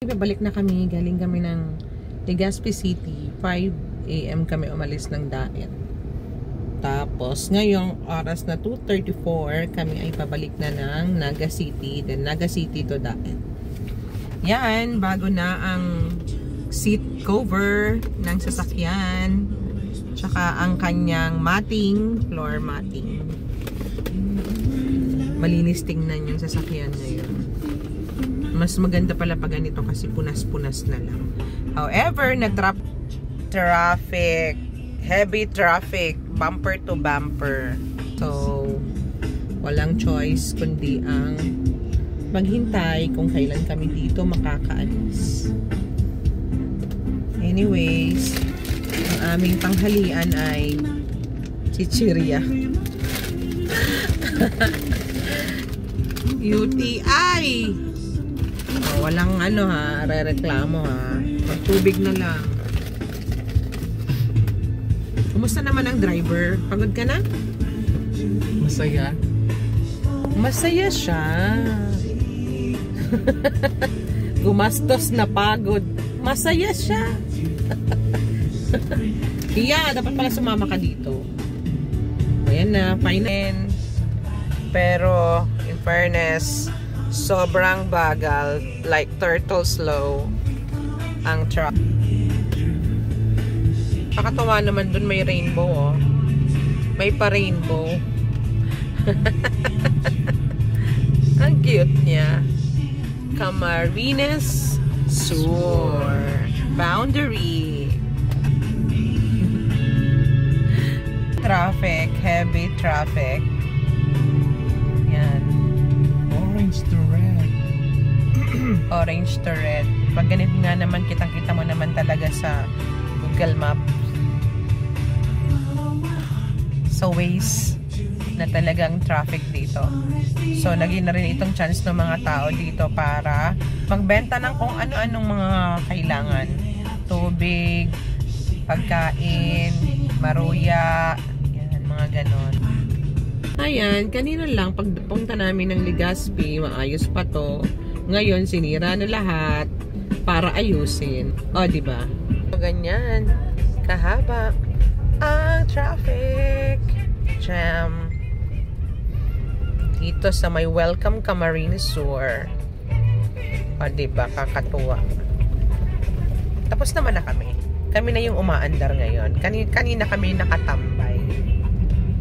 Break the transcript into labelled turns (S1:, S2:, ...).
S1: Babalik na kami, galing kami ng Legazpi City. 5 AM kami umalis ng Daet. Tapos ngayong oras na 2:34 kami ay pabalik na ng Naga City, then Naga City to Daet. Yan, bago na ang seat cover ng sasakyan, tsaka ang kanyang matting, floor matting. Malinis tingnan yung sasakyan ngayon. Mas maganda pala pag ganito kasi punas-punas na lang. However, traffic, heavy traffic, bumper to bumper. So, walang choice kundi ang maghintay kung kailan kami dito makakaalis. Anyways, ang aming tanghalian ay chichirya. UTI! Walang ano ha, re-reklamo ha. Magtubig na lang. Kumusta naman ang driver? Pagod ka na?
S2: Masaya.
S1: Masaya siya. Gumastos na pagod. Masaya siya. Iya, dapat pala sumama ka dito. Ayan na, fine. Pero, in fairness, sobrang bagal, like turtle slow ang truck. Pakatawa naman dun, may rainbow oh. May pa-rainbow. Ang cute niya. Camarines Sur Boundary. Traffic, heavy traffic. Yan.
S2: Orange to red.
S1: Orange to red. Pag ganito nga naman, kitang-kita mo naman talaga sa Google Maps. Sa Waze na talagang traffic dito. So, naging na rin itong chance ng mga tao dito para magbenta ng kung ano-anong mga kailangan. Tubig, pagkain, maruya, yan, mga ganon. Ayan, kanina lang pagpunta namin ng Legazpi, maayos pa to. Ngayon, sinira na lahat para ayusin. O, diba? Ganyan, kahaba ang traffic jam dito sa may Welcome Camarines Sur. O, diba? Kakatuwa. Tapos naman na kami. Kami na yung umaandar ngayon. Kanina kami nakatambay.